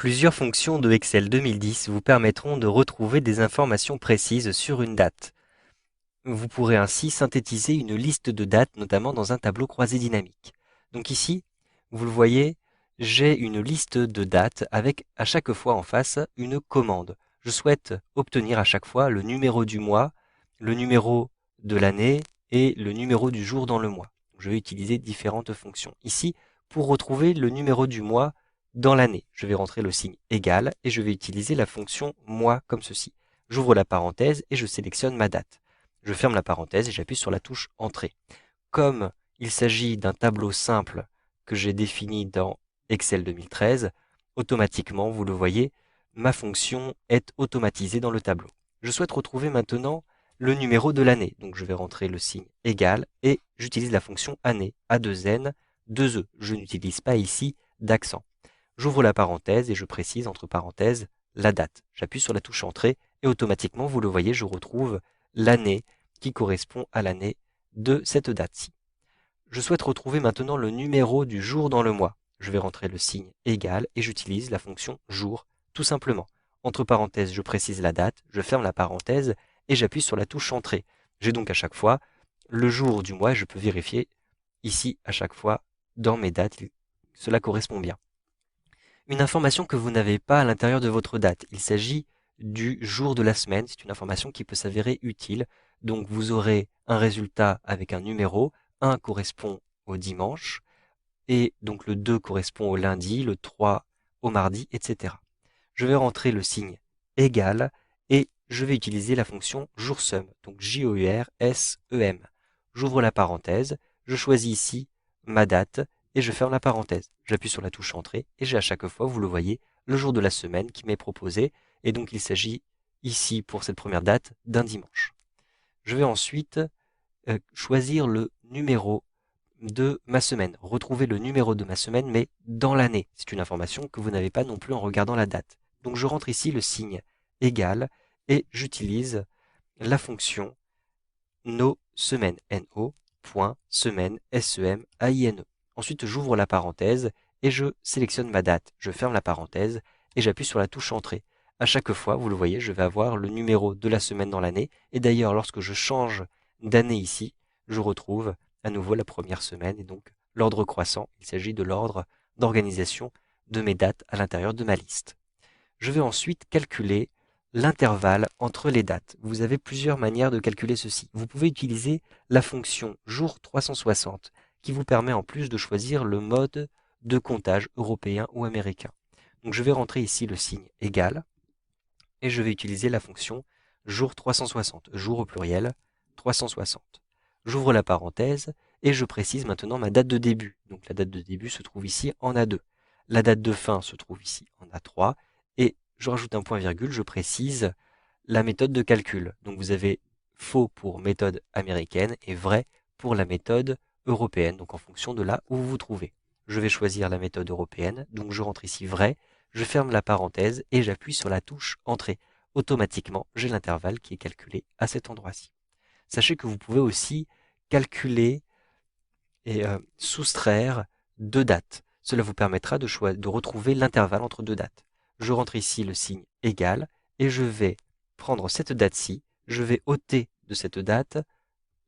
Plusieurs fonctions de Excel 2010 vous permettront de retrouver des informations précises sur une date. Vous pourrez ainsi synthétiser une liste de dates, notamment dans un tableau croisé dynamique. Donc ici, vous le voyez, j'ai une liste de dates avec à chaque fois en face une commande. Je souhaite obtenir à chaque fois le numéro du mois, le numéro de l'année et le numéro du jour dans le mois. Je vais utiliser différentes fonctions. Ici, pour retrouver le numéro du mois dans l'année, je vais rentrer le signe égal et je vais utiliser la fonction mois comme ceci. J'ouvre la parenthèse et je sélectionne ma date. Je ferme la parenthèse et j'appuie sur la touche Entrée. Comme il s'agit d'un tableau simple que j'ai défini dans Excel 2013, automatiquement, vous le voyez, ma fonction est automatisée dans le tableau. Je souhaite retrouver maintenant le numéro de l'année. Donc je vais rentrer le signe égal et j'utilise la fonction année, A2N, 2E. Je n'utilise pas ici d'accent. J'ouvre la parenthèse et je précise entre parenthèses la date. J'appuie sur la touche Entrée et automatiquement, vous le voyez, je retrouve l'année qui correspond à l'année de cette date-ci. Je souhaite retrouver maintenant le numéro du jour dans le mois. Je vais rentrer le signe égal et j'utilise la fonction jour, tout simplement. Entre parenthèses, je précise la date, je ferme la parenthèse et j'appuie sur la touche Entrée. J'ai donc à chaque fois le jour du mois et je peux vérifier ici à chaque fois dans mes dates, cela correspond bien. Une information que vous n'avez pas à l'intérieur de votre date. Il s'agit du jour de la semaine. C'est une information qui peut s'avérer utile. Donc vous aurez un résultat avec un numéro. 1 correspond au dimanche. Et donc le 2 correspond au lundi, le 3 au mardi, etc. Je vais rentrer le signe égal et je vais utiliser la fonction joursum. Donc J-O-U-R-S-E-M. J'ouvre la parenthèse. Je choisis ici ma date et je ferme la parenthèse. J'appuie sur la touche Entrée et j'ai à chaque fois, vous le voyez, le jour de la semaine qui m'est proposé. Et donc il s'agit ici, pour cette première date, d'un dimanche. Je vais ensuite choisir le numéro de ma semaine, retrouver le numéro de ma semaine, mais dans l'année. C'est une information que vous n'avez pas non plus en regardant la date. Donc je rentre ici le signe égal et j'utilise la fonction no semaine, no, point, semaine, S-E-M-A-I-N-E. Ensuite, j'ouvre la parenthèse et je sélectionne ma date. Je ferme la parenthèse et j'appuie sur la touche Entrée. À chaque fois, vous le voyez, je vais avoir le numéro de la semaine dans l'année. Et d'ailleurs, lorsque je change d'année ici, je retrouve à nouveau la première semaine et donc l'ordre croissant. Il s'agit de l'ordre d'organisation de mes dates à l'intérieur de ma liste. Je vais ensuite calculer l'intervalle entre les dates. Vous avez plusieurs manières de calculer ceci. Vous pouvez utiliser la fonction jour 360 qui vous permet en plus de choisir le mode de comptage européen ou américain. Donc je vais rentrer ici le signe égal et je vais utiliser la fonction jour 360, jour au pluriel 360. J'ouvre la parenthèse et je précise maintenant ma date de début. Donc la date de début se trouve ici en A2. La date de fin se trouve ici en A3 et je rajoute un point virgule, je précise la méthode de calcul. Donc vous avez faux pour méthode américaine et vrai pour la méthode européenne, donc en fonction de là où vous vous trouvez. Je vais choisir la méthode européenne, donc je rentre ici vrai, je ferme la parenthèse et j'appuie sur la touche Entrée. Automatiquement, j'ai l'intervalle qui est calculé à cet endroit-ci. Sachez que vous pouvez aussi calculer et soustraire deux dates. Cela vous permettra de retrouver l'intervalle entre deux dates. Je rentre ici le signe égal et je vais prendre cette date-ci, je vais ôter de cette date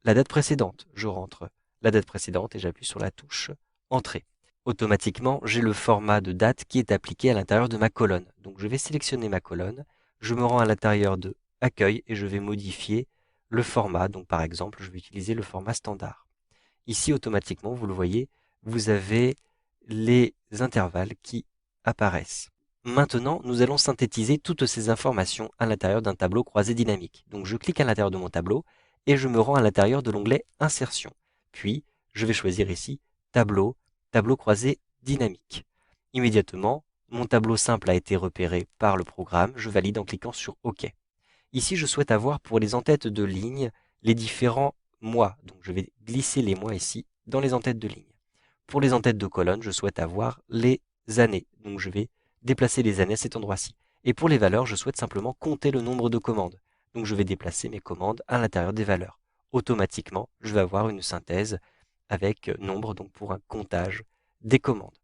la date précédente. Je rentre la date précédente et j'appuie sur la touche Entrée. Automatiquement, j'ai le format de date qui est appliqué à l'intérieur de ma colonne. Donc je vais sélectionner ma colonne, je me rends à l'intérieur de Accueil et je vais modifier le format. Donc par exemple, je vais utiliser le format standard. Ici, automatiquement, vous le voyez, vous avez les intervalles qui apparaissent. Maintenant, nous allons synthétiser toutes ces informations à l'intérieur d'un tableau croisé dynamique. Donc je clique à l'intérieur de mon tableau et je me rends à l'intérieur de l'onglet Insertion. Puis, je vais choisir ici Tableau, tableau croisé dynamique. Immédiatement, mon tableau simple a été repéré par le programme. Je valide en cliquant sur OK. Ici, je souhaite avoir pour les en-têtes de ligne les différents mois. Donc, je vais glisser les mois ici dans les en-têtes de ligne. Pour les en-têtes de colonne, je souhaite avoir les années. Donc, je vais déplacer les années à cet endroit-ci. Et pour les valeurs, je souhaite simplement compter le nombre de commandes. Donc, je vais déplacer mes commandes à l'intérieur des valeurs. Automatiquement, je vais avoir une synthèse avec nombre, donc pour un comptage des commandes.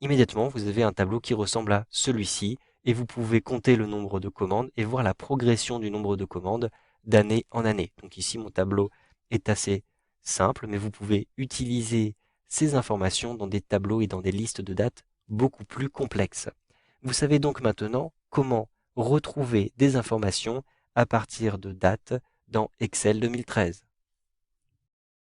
Immédiatement, vous avez un tableau qui ressemble à celui-ci et vous pouvez compter le nombre de commandes et voir la progression du nombre de commandes d'année en année. Donc ici, mon tableau est assez simple, mais vous pouvez utiliser ces informations dans des tableaux et dans des listes de dates beaucoup plus complexes. Vous savez donc maintenant comment retrouver des informations à partir de dates dans Excel 2013.